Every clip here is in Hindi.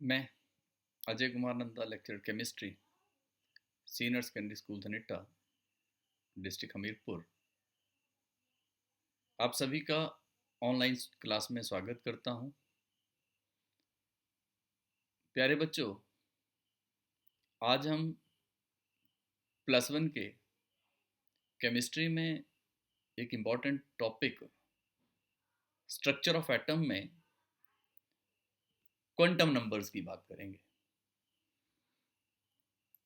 मैं Ajay Kumar Nanda, lecturer chemistry, senior secondary school Dhanitta, district Hamirpur, आप सभी का ऑनलाइन क्लास में स्वागत करता हूं। प्यारे बच्चों, आज हम +1 के केमिस्ट्री में एक important topic structure of atom में क्वांटम नंबर्स की बात करेंगे।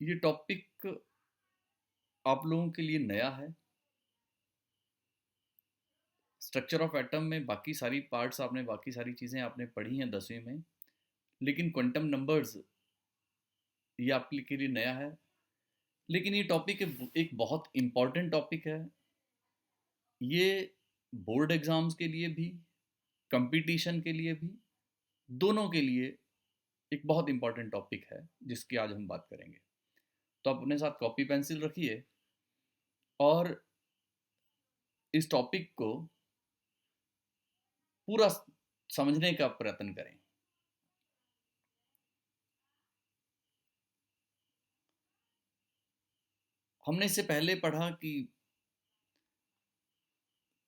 ये टॉपिक आप लोगों के लिए नया है। स्ट्रक्चर ऑफ एटम में बाकी सारी पार्ट्स आपने बाकी सारी चीज़ें आपने पढ़ी हैं 10वीं में, लेकिन क्वांटम नंबर्स ये आपके लिए नया है। लेकिन ये टॉपिक एक बहुत इम्पॉर्टेंट टॉपिक है। ये बोर्ड एग्ज़ाम्स के लिए भी, कंपटीशन के लिए भी, दोनों के लिए एक बहुत इम्पॉर्टेंट टॉपिक है जिसकी आज हम बात करेंगे। तो आप अपने साथ कॉपी पेंसिल रखिए और इस टॉपिक को पूरा समझने का प्रयत्न करें। हमने इससे पहले पढ़ा कि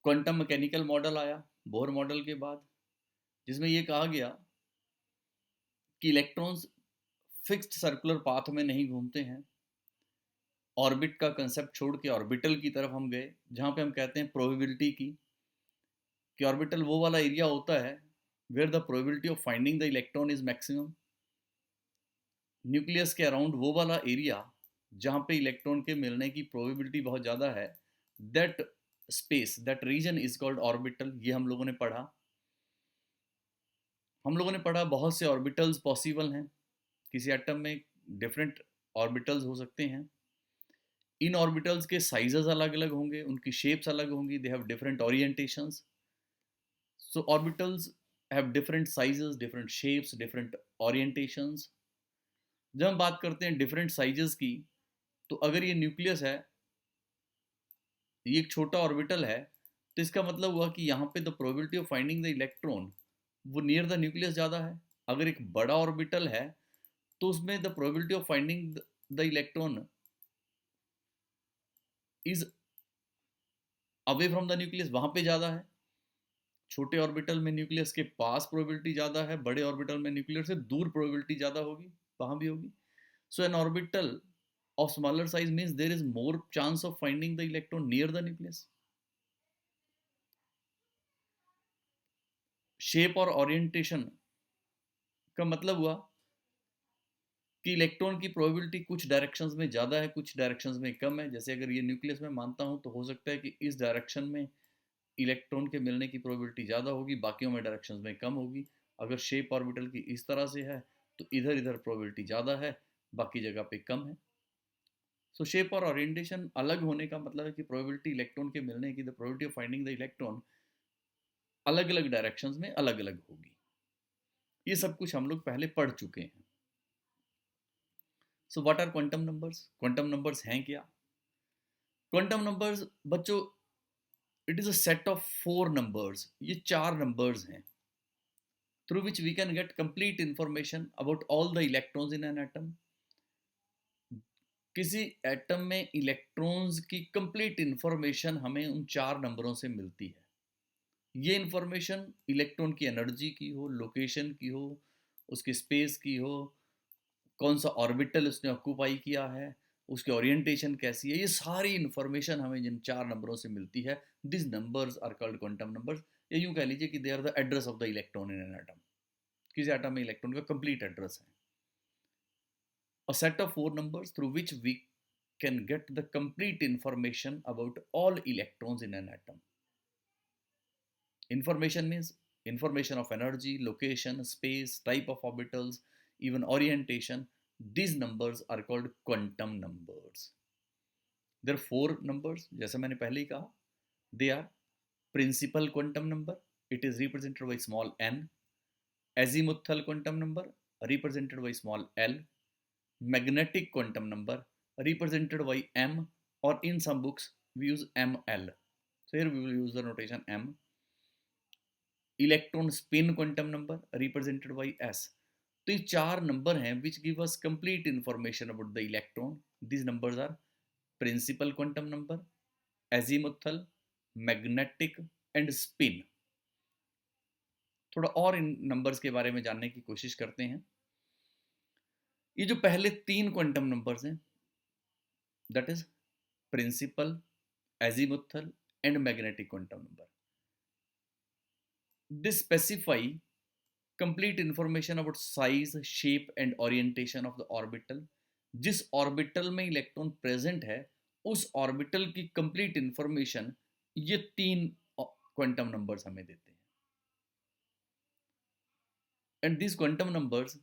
क्वांटम मैकेनिकल मॉडल आया बोर मॉडल के बाद, जिसमें यह कहा गया कि इलेक्ट्रॉन्स फिक्स्ड सर्कुलर पाथ में नहीं घूमते हैं। ऑर्बिट का कंसेप्ट छोड़ के ऑर्बिटल की तरफ हम गए, जहाँ पे हम कहते हैं प्रोबेबिलिटी की, कि ऑर्बिटल वो वाला एरिया होता है where the probability of finding the electron is maximum. Nucleus के अराउंड वो वाला एरिया जहाँ पे इलेक्ट्रॉन के मिलने की प्रोबेबिलिटी बहुत ज़्यादा है, that space, that region is called orbital. ये हम लोगों ने पढ़ा। हम लोगों ने पढ़ा बहुत से ऑर्बिटल्स पॉसिबल हैं। किसी एटम में डिफरेंट ऑर्बिटल्स हो सकते हैं। इन ऑर्बिटल्स के साइजेस अलग अलग होंगे, उनकी शेप्स अलग होंगी, they have different orientations. So orbitals have different sizes, different shapes, different orientations. जब हम बात करते हैं डिफरेंट साइजेस की, तो अगर ये न्यूक्लियस है, ये एक छोटा ऑर्बिटल है, तो इसका मतलब हुआ कि यहाँ पे the probability of finding the electron वो नियर द न्यूक्लियस ज़्यादा है। अगर एक बड़ा ऑर्बिटल है तो उसमें the probability of finding the electron is away from the nucleus, वहाँ पे ज़्यादा है। छोटे ऑर्बिटल में न्यूक्लियस के पास प्रोबेबिलिटी ज़्यादा है, बड़े ऑर्बिटल में न्यूक्लियस से दूर प्रोबेबिलिटी ज़्यादा होगी, वहाँ भी होगी। So an orbital of smaller size means there is more chance of finding the electron near the nucleus. Shape और ओरिएंटेशन का मतलब हुआ कि इलेक्ट्रॉन की प्रोबेबिलिटी कुछ डायरेक्शंस में ज़्यादा है, कुछ डायरेक्शंस में कम है। जैसे अगर ये न्यूक्लियस में मानता हूँ तो हो सकता है कि इस डायरेक्शन में इलेक्ट्रॉन के मिलने की प्रोबेबिलिटी ज़्यादा होगी, बाकियों में डायरेक्शंस में कम होगी। अगर शेप ऑर्बिटल की इस तरह से है तो इधर इधर प्रोबेबिलिटी ज़्यादा है, बाकी जगह पे कम है। सो शेप और ओरिएंटेशन अलग होने का मतलब है कि प्रोबेबिलिटी इलेक्ट्रॉन के मिलने की, the probability of finding the electron अलग अलग डायरेक्शंस में अलग अलग होगी। ये सब कुछ हम लोग पहले पढ़ चुके हैं। So what are quantum numbers? Quantum numbers हैं क्या? क्वांटम नंबर्स बच्चों, it is a set of 4 numbers. ये 4 नंबर्स हैं through which we can get complete information about all the electrons in an atom. किसी एटम में इलेक्ट्रॉन्स की कंप्लीट इंफॉर्मेशन हमें उन 4 नंबरों से मिलती है। ये इंफॉर्मेशन इलेक्ट्रॉन की एनर्जी की हो, लोकेशन की हो, उसकी स्पेस की हो, कौन सा ऑर्बिटल उसने ऑक्यूपाई किया है, उसकी ओरिएंटेशन कैसी है, ये सारी इंफॉर्मेशन हमें जिन 4 नंबरों से मिलती है, this numbers are called quantum numbers. या यूँ कह लीजिए कि they are the address of the electron in an atom. किसी एटम में इलेक्ट्रॉन का कंप्लीट एड्रेस है। A set of 4 numbers through which we can get the complete information about all electrons in an atom. Information means information of energy, location, space, type of orbitals, even orientation. These numbers are called quantum numbers. There are 4 numbers, जैसे मैंने पहले ही कहा. They are principal quantum number, it is represented by small n. Azimuthal quantum number, represented by small l. Magnetic quantum number, represented by m, or in some books we use ml. So here we will use the notation m. Electron spin quantum number, represented by s. तो ये 4 नंबर हैं which give us complete information about the electron. These numbers are principal quantum number, azimuthal, magnetic and spin. थोड़ा और इन नंबर्स के बारे में जानने की कोशिश करते हैं. ये जो पहले 3 क्वांटम नंबर्स हैं, that is principal, azimuthal and magnetic quantum number, this specify complete information about size, shape and orientation of the orbital. जिस ऑर्बिटल में इलेक्ट्रॉन प्रेजेंट है उस ऑर्बिटल की कंप्लीट इंफॉर्मेशन ये 3 क्वांटम नंबर्स हमें देते हैं. And these quantum numbers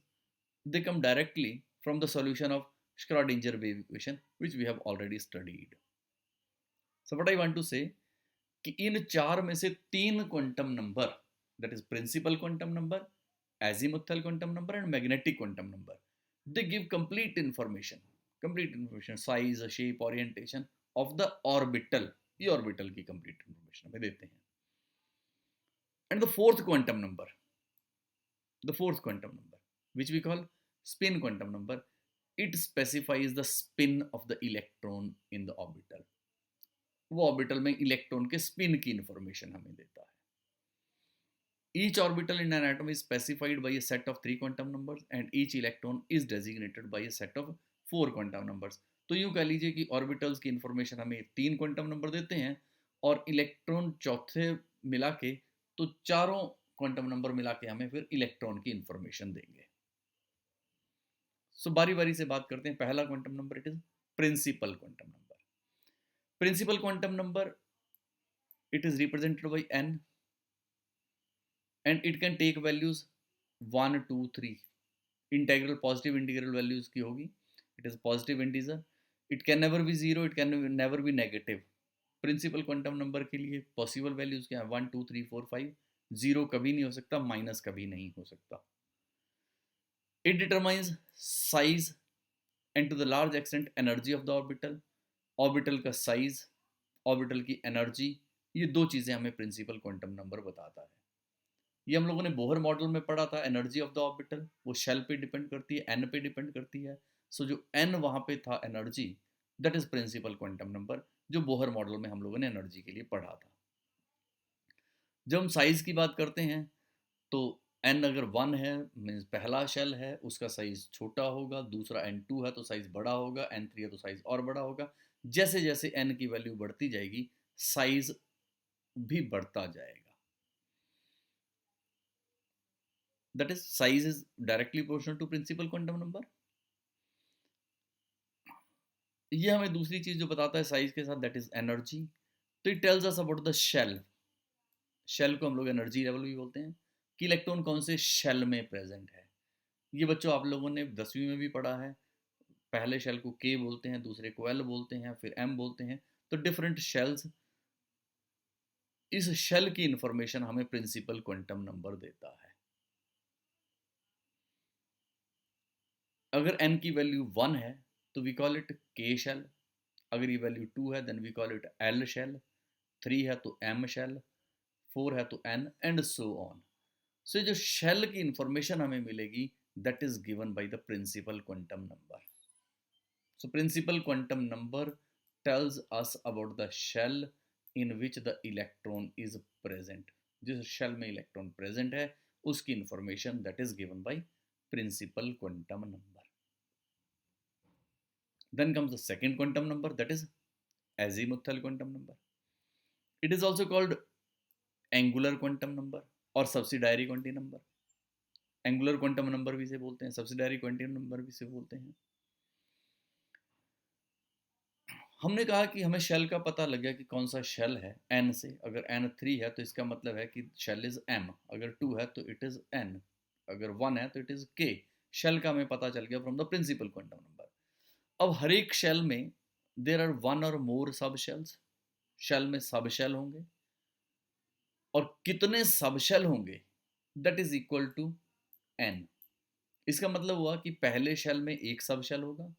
they come directly from the solution of Schrodinger wave equation which we have already studied. So what I want to say कि इन 4 में से 3 quantum number, that is principal quantum number, azimuthal quantum number and magnetic quantum number, they give complete information, size, shape, orientation of the orbital. ये orbital की complete information हमें देते हैं. And the fourth quantum number which we call spin quantum number, it specifies the spin of the electron in the orbital. वो ऑर्बिटल में इलेक्ट्रॉन के स्पिन की इंफॉर्मेशन हमें देता है. Each orbital in an atom is specified by a set of 3 quantum numbers and each electron is designated by a set of 4 quantum numbers. तो यूं कह लीजिए कि ऑर्बिटल्स की इंफॉर्मेशन हमें 3 क्वांटम नंबर देते हैं और इलेक्ट्रॉन चौथे मिला के तो चारों क्वांटम नंबर मिला के हमें फिर इलेक्ट्रॉन की इंफॉर्मेशन देंगे. सो बारी बारी से बात करते हैं. पहला quantum number it is principal quantum number. Principal quantum number it is represented by n and it can take values 1 2 3. Integral positive integral values की होगी. It is positive integer. It can never be zero, it can never be negative. Principal quantum number के लिए पॉसिबल वैल्यूज क्या है? 1 2 3 4 5. जीरो कभी नहीं हो सकता, माइनस कभी नहीं हो सकता. It determines size and to the large extent energy of the orbital. Orbital का साइज, ऑर्बिटल की एनर्जी, ये दो चीजें हमें प्रिंसिपल क्वांटम नंबर बताता है. ये हम लोगों ने बोहर मॉडल में पढ़ा था. एनर्जी ऑफ द ऑर्बिटल वो शेल पे डिपेंड करती है, एन पे डिपेंड करती है. सो जो एन वहां पे था energy, that is principal quantum number, जो बोहर मॉडल में हम लोगों ने एनर्जी के लिए पढ़ा था. जब हम साइज की बात करते हैं तो एन अगर 1 है मीन्स पहला शेल है, उसका साइज छोटा होगा. दूसरा n2 है तो साइज बड़ा होगा. n3 है तो साइज और बड़ा होगा. जैसे जैसे n की वैल्यू बढ़ती जाएगी साइज भी बढ़ता जाएगा. That is size is directly proportional to principal quantum number. ये हमें दूसरी चीज जो बताता है साइज के साथ, दैट इज एनर्जी. तो it tells us about the shell. Shell को हम लोग एनर्जी लेवल भी बोलते हैं कि इलेक्ट्रॉन कौन से शेल में प्रेजेंट है. ये बच्चों आप लोगों ने 10वीं में भी पढ़ा है. पहले शेल को के बोलते हैं, दूसरे को एल बोलते हैं, फिर एम बोलते हैं. तो डिफरेंट शेल्स, इस शेल की इंफॉर्मेशन हमें प्रिंसिपल क्वांटम नंबर देता है. अगर n की वैल्यू 1 है तो we call it K shell. अगर ये वैल्यू 2 है then we call it L shell. 3 है तो एम शेल. 4 है तो N and so on. So जो शेल की इंफॉर्मेशन हमें मिलेगी that is given by the principal quantum number. So principal quantum number tales us about the shell in which the electron is present. जिस शेल में इलेक्ट्रॉन प्रेजेंट है उसकी information that is given by principal quantum number. Then comes the second quantum number, that is azimuthal quantum number. It is also called angular quantum number और subsidiary quantum number. Angular quantum number भी से बोलते हैं, subsidiary quantum number भी से बोलते हैं. हमने कहा कि हमें शेल का पता लग गया कि कौन सा शेल है n से. अगर n3 है तो इसका मतलब है कि शेल इज m. अगर 2 है तो इट इज n. अगर 1 है तो इट इज k. शेल का हमें पता चल गया from the principal quantum number. अब हर एक शेल में देर आर 1 और मोर सब शेल्स. शेल में सब शेल होंगे और कितने सब शेल होंगे that is equal to n. इसका मतलब हुआ कि पहले शेल में एक सब शेल होगा,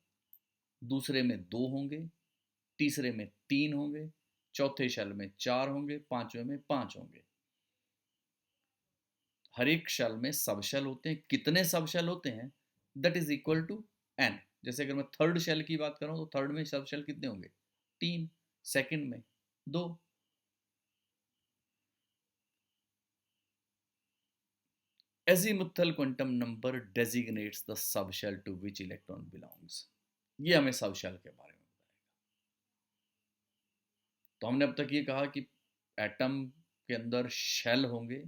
दूसरे में 2 होंगे, तीसरे में 3 होंगे, चौथे शेल में 4 होंगे, पांचवें में 5 होंगे. हर एक शेल में सब शेल होते हैं, कितने सब शेल होते हैं that is equal to n. जैसे अगर मैं थर्ड शेल की बात करूं तो थर्ड में सब शेल कितने होंगे, 3, सेकंड में 2। azimuthal quantum number designates the subshell to which electron belongs। ये हमें सबशेल के बारे में बताएगा। तो हमने अब तक ये कहा कि एटम के अंदर शेल होंगे,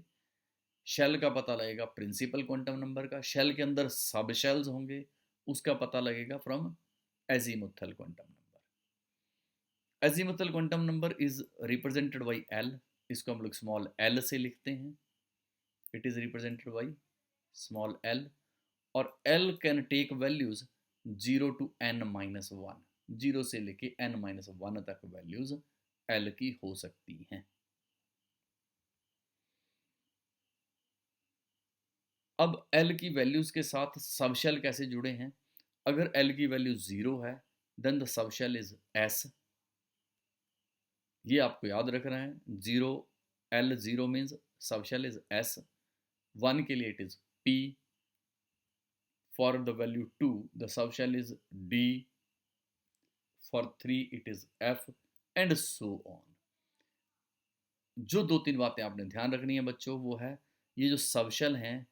शेल का पता लगेगा प्रिंसिपल क्वांटम नंबर का, शेल के अंदर सब शेल्स होंगे, उसका पता लगेगा from azimuthal quantum number. Azimuthal quantum number is represented by L, इसको हम लोग स्मॉल एल से लिखते हैं। It is represented by small L, और L can take values 0 to n-1, 0 से लेके n-1 तक वैल्यूज एल की हो सकती हैं। अब एल की वैल्यूज के साथ सबशेल कैसे जुड़े हैं? अगर एल की वैल्यू 0 है then the subshell is s. ये आपको याद रखना है, 0 l 0 means subshell is s. 1 के लिए it is p, for the value 2 the subshell is d, for 3 it is f, and so on. जो 2-3 बातें आपने ध्यान रखनी है बच्चों, वो है ये जो सबशेल हैं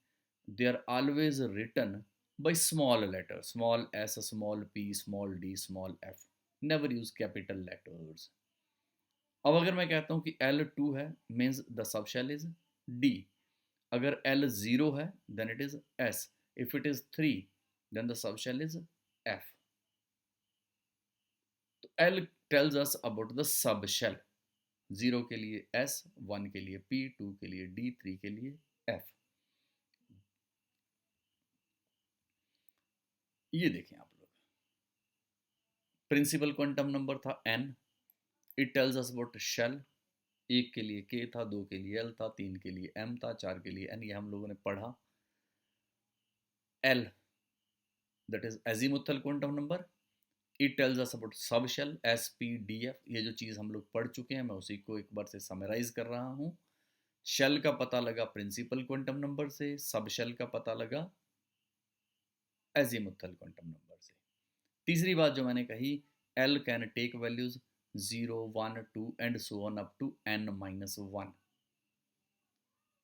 they are always written by small letters, small s, small p, small d, small f, never use capital letters। अब अगर मैं कहता हूँ कि L2 है means the subshell is D, अगर L0 है then it is S, if it is 3 then the subshell is F। तो L tells us about the subshell, 0 के लिए S, 1 के लिए P, 2 के लिए D, 3 के लिए F। ये देखें आप लोग, प्रिंसिपल क्वांटम नंबर था n, it tells us about shell, 1 के लिए k था, 2 के लिए l था, 3 के लिए m था, 4 के लिए n, ये हम लोगों ने पढ़ा। l that is azimuthal quantum number, it tells us about subshell s p d f। ये जो चीज़ हम लोग पढ़ चुके हैं मैं उसी को एक बार से समराइज कर रहा हूँ। शेल का पता लगा प्रिंसिपल क्वांटम नंबर से, सब शेल का पता लगा एजीमुथल क्वांटम नंबर से। तीसरी बात जो मैंने कही, L can take values 0, 1, 2 and so on up to n-1।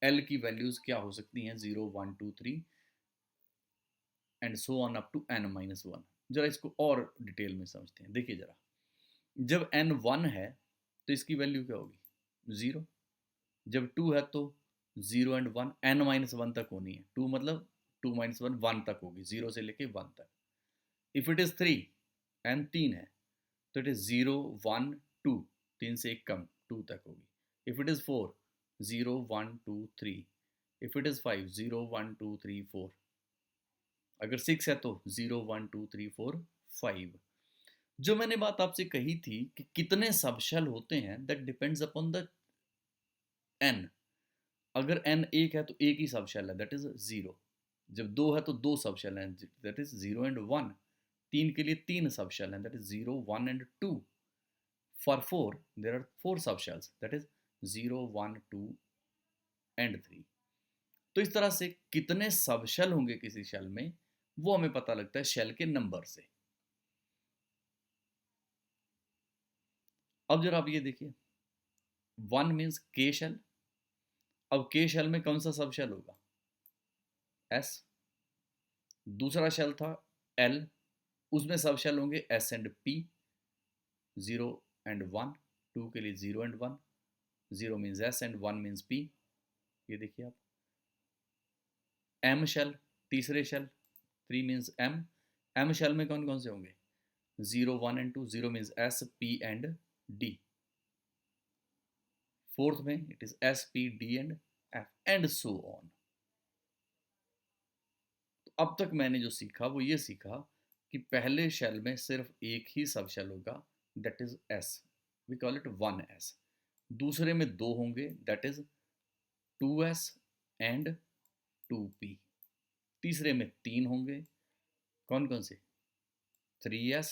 L की वैल्यूज क्या हो सकती हैं, 0, 1, 2, 3 and so on up to n-1। जरा इसको और डिटेल में समझते हैं। देखिए जरा, जब n 1 है तो इसकी वैल्यू क्या होगी, 0। जब 2 है तो 0 एंड 1 n-1 तक होनी है, 2 मतलब 2 - 1 1 तक होगी, 0 से लेके 1 तक। इफ इट इज 3 n 3 है तो इट इज 0, 1, 2, 3 से एक कम 2 तक होगी। If it is 4 0, 1, 2, 3। If it is 5 0, 1, 2, 3, 4। अगर 6 है तो 0, 1, 2, 3, 4, 5। जो मैंने बात आपसे कही थी कि कितने सबशेल होते हैं that depends upon the n। अगर n 1 है तो एक ही सबशेल है दैट इज 0। जब 2 है तो 2 सबशेल हैं दैट इज 0 एंड 1। 3 के लिए 3 सबशेल हैं that is 0, 1 and 2। For 4 there are 4 subshells that is 0, 1, 2 and 3। तो इस तरह से कितने सबशेल होंगे किसी शेल में वो हमें पता लगता है शेल के नंबर से। अब जरा आप ये देखिए, 1 मीन्स के शेल। अब के शेल में कौन सा सबशेल होगा, एस। दूसरा शेल था एल, उसमें सबशेल होंगे एस एंड पी, 0 एंड 1। 2 के लिए 0 and 1, 0 means S and 1 means P. ये देखिए आप, एम शेल, तीसरे shell 3 means M. M shell में कौन कौन से होंगे, 0, 1 and 2, 0 means S, P and D. Fourth में it is S, P, D and F and so on. अब तक मैंने जो सीखा वो ये सीखा कि पहले शेल में सिर्फ एक ही सब शेल होगा that is s, we call it 1s। दूसरे में 2 होंगे that is 2s and 2p। तीसरे में 3 होंगे, कौन कौन से, 3s,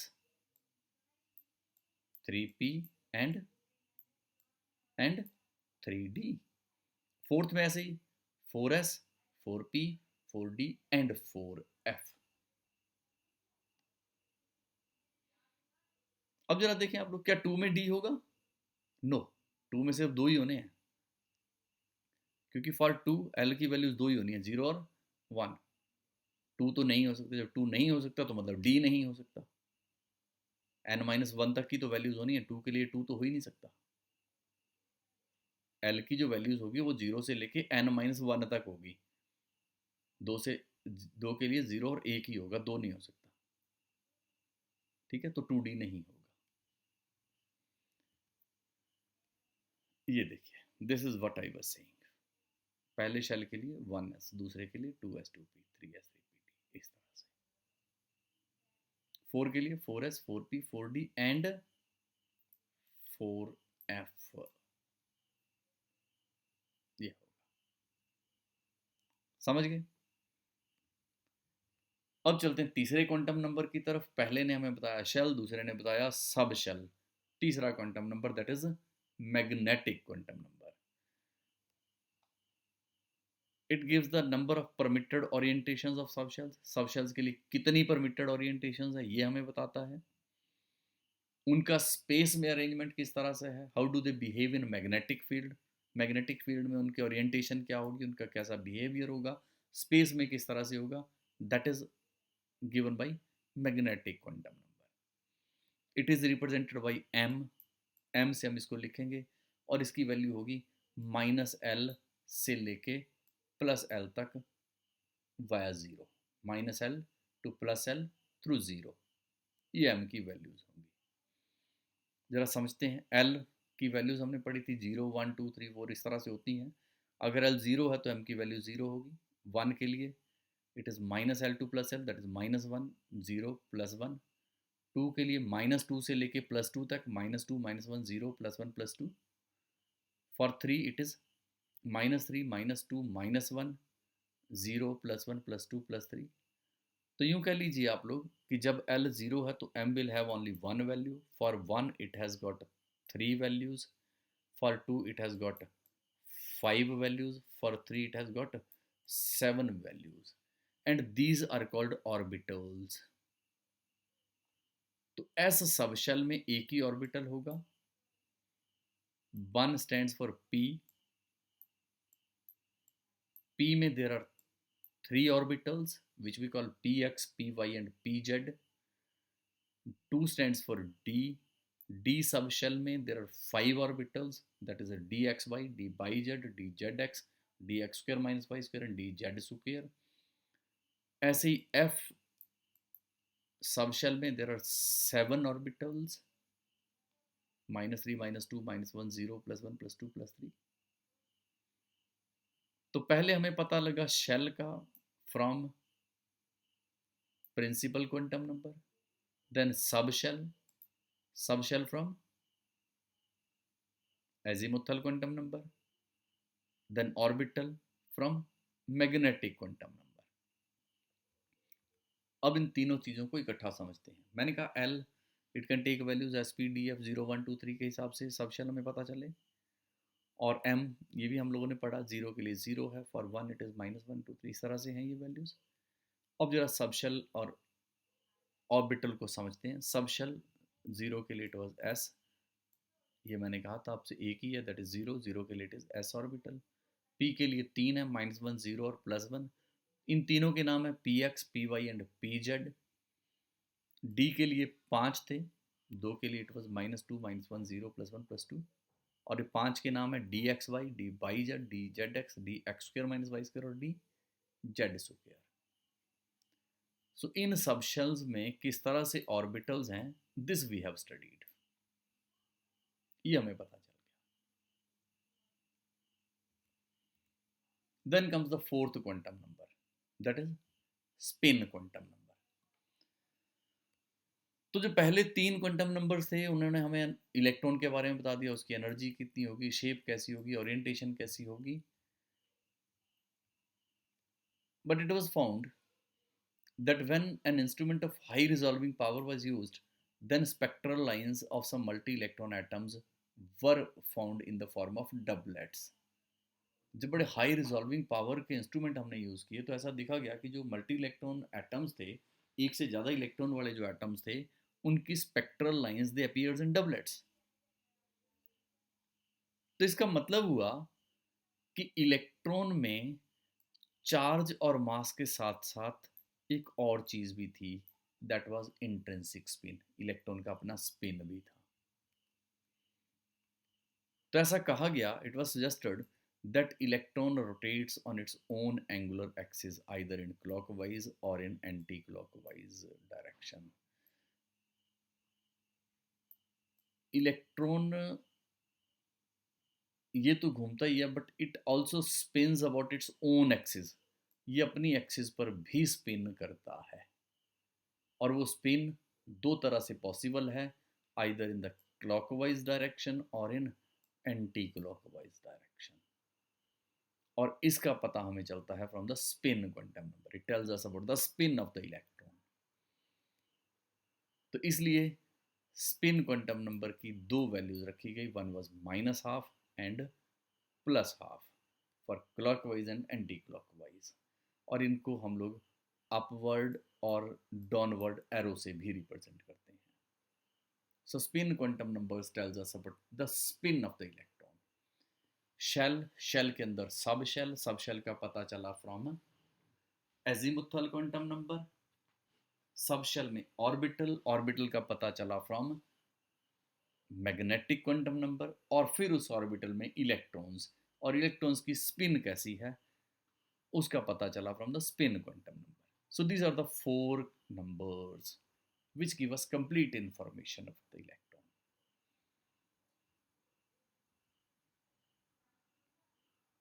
3p and 3d। Fourth में ऐसे ही 4s, 4p, 4d and 4f। अब जरा देखें आप लोग, क्या 2 में d होगा? नो, 2 में सिर्फ 2 ही होने हैं, क्योंकि फॉर 2 l की वैल्यूज 2 ही होनी है, 0 और 1। 2 तो नहीं हो सकता, जब 2 नहीं हो सकता तो मतलब d नहीं हो सकता। n-1 तक की तो वैल्यूज होनी है, 2 के लिए 2 तो हो ही नहीं सकता। l की जो वैल्यूज होगी वो 0 से लेके n-1 तक होगी। 2 के लिए 0 और 1 ही होगा, 2 नहीं हो सकता। ठीक है, तो 2d नहीं होगा। ये देखिए, this is what I was saying. पहले शेल के लिए 1s, दूसरे के लिए 2s 2p, 3s 3pt, इस तरह से। 4 के लिए 4s 4p 4d and 4f, ये होगा। समझ गए? अब चलते हैं तीसरे क्वांटम नंबर की तरफ। पहले ने हमें बताया शेल, दूसरे ने बताया सब शेल। तीसरा quantum number that is magnetic quantum number. It gives the number of permitted orientations of सब शेल्स। सब शेल्स के लिए कितनी परमिटेड ओरिएंटेशंस है ये हमें बताता है। उनका स्पेस में अरेंजमेंट किस तरह से है, how do they behave in magnetic field. Magnetic field में उनके ओरिएंटेशन क्या होगी, उनका कैसा बिहेवियर होगा, स्पेस में किस तरह से होगा, that is given by magnetic quantum number. It is represented bye m। m से हम इसको लिखेंगे और इसकी वैल्यू होगी -l से लेके +l तक via 0, -l to +l through 0। ये m की वैल्यूज होंगी। जरा समझते हैं, l की वैल्यूज हमने पढ़ी थी 0 1 2 3 4 इस तरह से होती हैं। अगर l 0 है तो m की वैल्यू 0 होगी। 1 के लिए it is -l to +l, that is -1 0 +1। 2 के लिए -2 से लेके +2 तक, -2 -1 0 +1 +2। For 3 it is -3 -2 -1 0 +1 +2 +3। तो यूं कह लीजिए आप लोग कि जब l 0 है तो m will have only 1 value. For 1 it has got 3 values, for 2 it has got 5 values, for 3 it has got 7 values, and these are called orbitals। तो s सब शेल में एक ही ऑर्बिटल होगा। 1 stands for p। p में there are 3 orbitals which we call px, py and pz। 2 stands for d। d sub shell में there are 5 orbitals, that is a dxy, dz, dzx, dx square minus y square and dz square। ऐसे ही f सब शेल में there are 7 orbitals, -3 -2 -1 0 +1 +2 +3। तो पहले हमें पता लगा शेल का from principal quantum number, then subshell from azimuthal quantum number, then orbital from magnetic quantum number. अब इन तीनों चीज़ों को इकट्ठा समझते हैं। मैंने कहा l it can take values s P d f 0 1 2 3 के हिसाब से सब शेल हमें पता चले। और m ये भी हम लोगों ने पढ़ा, 0 के लिए 0 है, फॉर 1 इट इज़ -1 2 3, इस तरह से हैं ये वैल्यूज़। अब जरा सब शेल और ऑर्बिटल को समझते हैं। सब शेल 0 के लिए इट वाज s, ये मैंने कहा था आपसे एक ही है, दैट इज 0 0 के लिए it is s orbital. p के लिए 3 है, -1 0 और +1। इन तीनों के नाम है px, py and pz। d के लिए 5 थे, 2 के लिए इट वाज -2 -1 0 +1 +2। और ये 5 के नाम है d x y, d y z, d z x, d x square minus y square और डी जेड स्क्र। सो इन सब शेल्स में किस तरह से ऑर्बिटल्स हैं, दिस वी हैव स्टडीड, ये हमें पता चल गया। Then comes the fourth quantum number, that is spin quantum number. तो जो पहले 3 क्वांटम नंबर्स थे उन्होंने हमें इलेक्ट्रॉन के बारे में बता दिया, उसकी एनर्जी कितनी होगी, शेप कैसी होगी, ओरिएंटेशन कैसी होगी। But it was found that when an instrument of high resolving power was used, then spectral lines of some multi-electron atoms were found in the form of doublets। जब बड़े हाई रिजॉल्विंग पावर के इंस्ट्रूमेंट हमने यूज़ किए तो ऐसा देखा गया कि जो मल्टी इलेक्ट्रॉन एटम्स थे, एक से ज़्यादा इलेक्ट्रॉन वाले जो एटम्स थे, उनकी स्पेक्ट्रल लाइंस दे अपीयर्स इन डबलेट्स। तो इसका मतलब हुआ कि इलेक्ट्रॉन में चार्ज और मास के साथ साथ एक और चीज़ भी थी, that was intrinsic spin. Electron का अपना स्पिन भी था। तो ऐसा कहा गया, it was suggested that electron rotates on its own angular axis either in clockwise or in anti-clockwise direction. Electron ये तो घूमता ही है, but it also spins about its own axis. ये अपनी एक्सिस पर भी स्पिन करता है, और वो स्पिन दो तरह से पॉसिबल है, either in the clockwise direction और इन एंटी क्लॉकवाइज डायरेक्शन। और इसका पता हमें चलता है from the spin quantum number. It tells us about the spin of the electron. तो इसलिए स्पिन क्वांटम नंबर की दो वैल्यूज रखी गई, one was -½ and +½ for clockwise and anti clockwise. और इनको हम लोग अपवर्ड और डाउनवर्ड एरो से भी रिप्रेजेंट करते हैं। So spin quantum numbers tells us about the spin of the electron. Shell के अंदर सब शेल का पता चला from azimuthal quantum number. Sub shell में ऑर्बिटल का पता चला फ्रॉम मैग्नेटिक क्वांटम नंबर। और फिर उस ऑर्बिटल में इलेक्ट्रॉन्स, और इलेक्ट्रॉन्स की स्पिन कैसी है उसका पता चला from the spin quantum number. So these are the 4 numbers which give us complete information of the electron.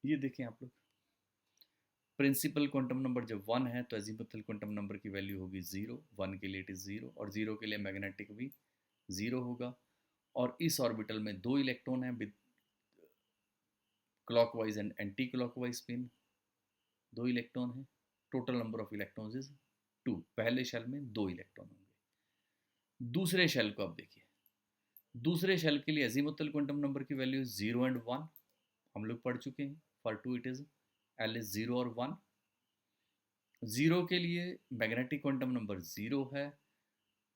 ये देखें आप लोग, प्रिंसिपल क्वांटम नंबर जब 1 है तो एजीमुथल क्वांटम नंबर की वैल्यू होगी 0, 1 के लिए इट इज़ 0, और 0 के लिए मैग्नेटिक भी 0 होगा। और इस ऑर्बिटल में 2 इलेक्ट्रॉन हैं with clockwise and anti clockwise spin. 2 electron हैं, total number of electrons is 2। पहले शेल में 2 इलेक्ट्रॉन होंगे। दूसरे शेल को आप देखिए, दूसरे शेल के लिए एजीमुथल क्वांटम नंबर की वैल्यू 0 एंड 1 हम लोग पढ़ चुके हैं। For 2 it is L is 0 और 1। 0 के लिए मैग्नेटिक क्वांटम नंबर 0 है,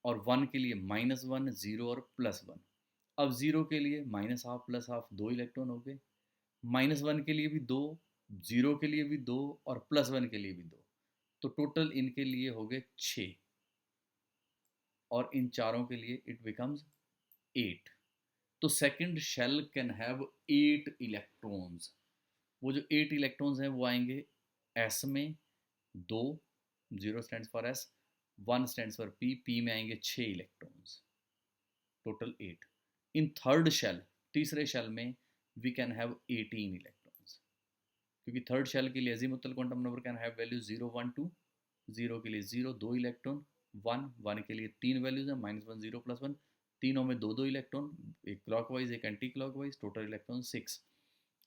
और 1 के लिए -1, 0 और +1। अब 0 के लिए -½ +½ 2 इलेक्ट्रॉन हो गए, -1 के लिए भी 2, 0 के लिए भी 2 और +1 के लिए भी 2। तो टोटल इनके लिए हो गए 6, और इन चारों के लिए इट बिकम्स 8। तो second shell can have 8 electrons. वो जो 8 इलेक्ट्रॉन्स हैं वो आएंगे एस में 2, 0 stands for s, 1 stands for p, p में आएंगे 6 electrons, total 8। In third shell, तीसरे शेल में वी कैन हैव 18 इलेक्ट्रॉन्स, क्योंकि थर्ड शेल के लिए azimuthal quantum number can have value 0, 1, 2। 0 के लिए 0, 2 इलेक्ट्रॉन, 1 के लिए 3 वैल्यूज हैं, -1, 0, +1। तीनों में 2 इलेक्ट्रॉन, एक क्लॉकवाइज एक एंटी क्लॉकवाइज, टोटल इलेक्ट्रॉन 6।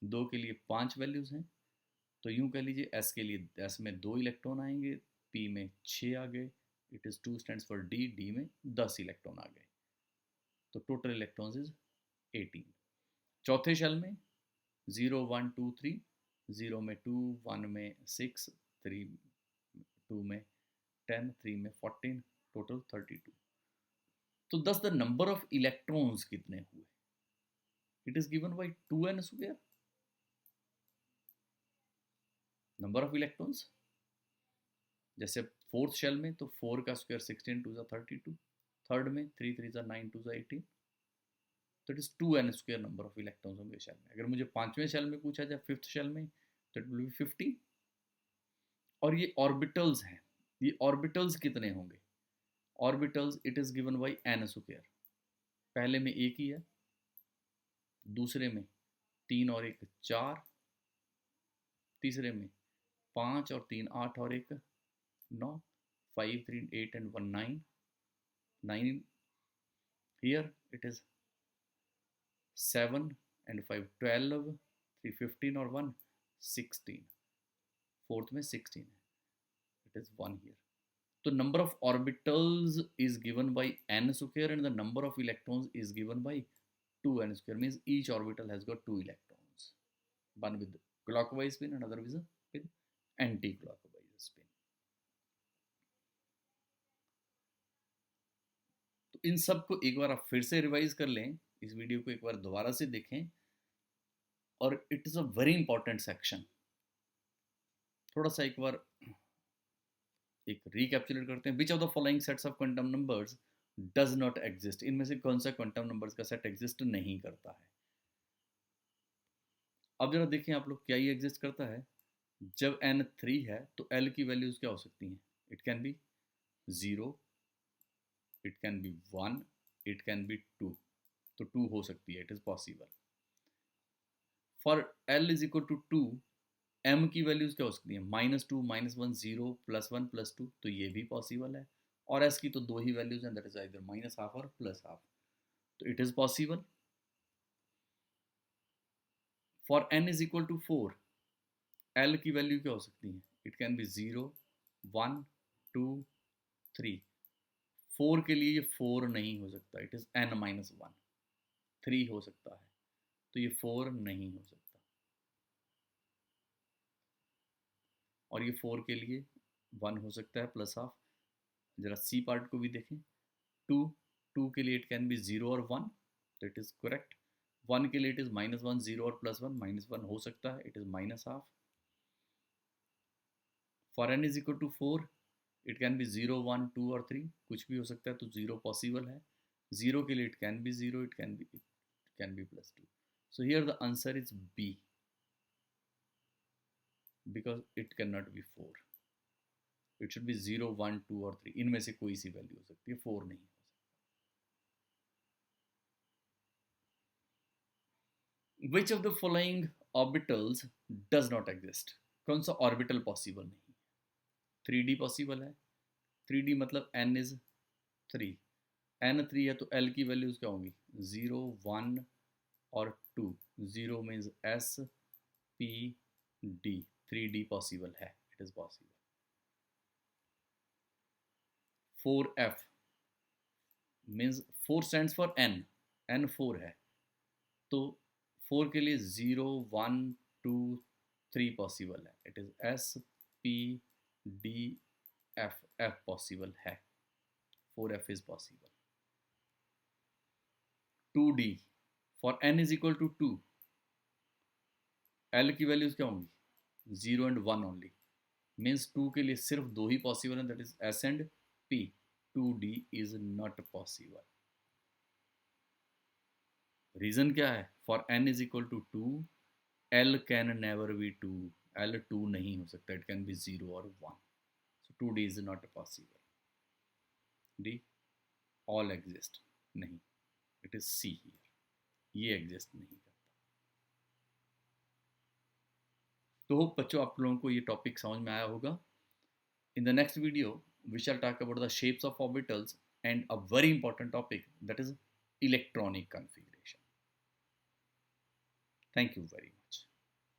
2 के लिए 5 वैल्यूज हैं, तो यूं कह लीजिए एस के लिए एस में 2 इलेक्ट्रॉन आएंगे, पी में 6 आ गए, it is 2 stands for D, D में 10 इलेक्ट्रॉन आ गए, तो टोटल इलेक्ट्रॉन्स इज 18। चौथे शेल में 0, 1, 2, 3, 0 में 2, 1 में 6, 3, 2 में 10, 3 में 14, टोटल 32। तो दस द नंबर ऑफ इलेक्ट्रॉन्स कितने हुए? It is given by 2n square, number of electrons. जैसे फोर्थ शेल में तो 4 का स्क्वायर 16, 2 32, थर्ड में 3, 3 9, 2 18, तो it is 2n square number of electrons होंगे शेल में। अगर मुझे पांचवें शेल में पूछा जाए, फिफ्थ शेल में, तो इट विल बी 50। और ये ऑर्बिटल्स हैं, ये ऑर्बिटल्स कितने होंगे? Orbitals it is given by n square. पहले में एक ही है, दूसरे में 3 और 1 4, तीसरे में 5 और 3 8 और 1 9, 5, 3, 8 and 1 9, 9 here it is 7 and 5 12, 3 15 और 1 16, फोर्थ में 16 है, it is 1 here. So number of orbitals is given by n square and the number of electrons is given by 2n square, means each orbital has got 2 electrons, one with clockwise spin, and other is with anti-clockwise spin. तो इन सब को एक बार आप फिर से रिवाइज कर लें, इस वीडियो को एक बार दोबारा से देखें, और it is a very important section. थोड़ा सा एक बार एक रिकैप्चुलेट करते हैं। Which of the following sets of quantum numbers does not exist, इनमें से कौन सा क्वांटम नंबर्स का सेट एग्जिस्ट नहीं करता है। अब जरा देखें आप लोग, क्या ये एग्जिस्ट करता है? जब n 3 है तो l की वैल्यूज क्या हो सकती हैं? It can be 0, it can be 1, it can be 2। तो 2 हो सकती है, it is possible. For l is equal to 2, m की वैल्यूज क्या हो सकती हैं? -2, -1, 0, +1, +2। तो ये भी पॉसिबल है। और s की तो दो ही वैल्यूज हैं, दैट इज आइदर -12 और +12। तो it is possible. For n is equal to 4, l की वैल्यू क्या हो सकती है? It can be 0, 1, 2, 3। 4 के लिए ये 4 नहीं हो सकता, इट इज n-1। 3 हो सकता है, तो ये 4 नहीं हो सकता। और ये 4 के लिए 1 हो सकता है, +12। जरा सी पार्ट को भी देखें। 2 के लिए इट कैन बी 0 और 1, तो इट इज करेक्ट। 1 के लिए इट इज -1, 0 और +1, -1 हो सकता है, it is -12। For n is equal to 4, it can be 0, 1, 2 और 3, कुछ भी हो सकता है, तो 0 पॉसिबल है। 0 के लिए it can be 0, it can be +2। So here the answer is B, because it can not be 4। It should be 0, 1, 2 और 3, इनमें से कोई सी वैल्यू हो सकती है, 4 नहीं हो सकती। Which of the following orbitals does not exist, कौन सा ऑर्बिटल पॉसिबल नहीं? 3D पॉसिबल है। 3D मतलब n इज 3, n 3 है तो l की वैल्यूज क्या होंगी? 0, 1 और 2। 0 मीन्स s, p, d। 3D possible है, it is possible. 4f means 4 stands for n 4 है, तो 4 के लिए 0, 1, 2, 3 पॉसिबल है, it is s, p, d, f possible है। 4f is possible. 2D for n is equal to 2, l की वैल्यूज क्या होंगी? 0 एंड 1 ओनली, मीन्स 2 के लिए सिर्फ दो ही पॉसिबल है, that is s and p। 2D is not possible. Reason क्या है? For n is equal to 2, l can never be 2। l 2 नहीं हो सकता, इट कैन बी 0 और 1। सो 2D is not possible. D all exist नहीं, इट इज सी हियर, ये एग्जिस्ट नहीं करता। तो होप बच्चों आप लोगों को ये टॉपिक समझ में आया होगा। In the next video we shall talk about the shapes of orbitals and a very important topic, that is electronic configuration. Thank you very much.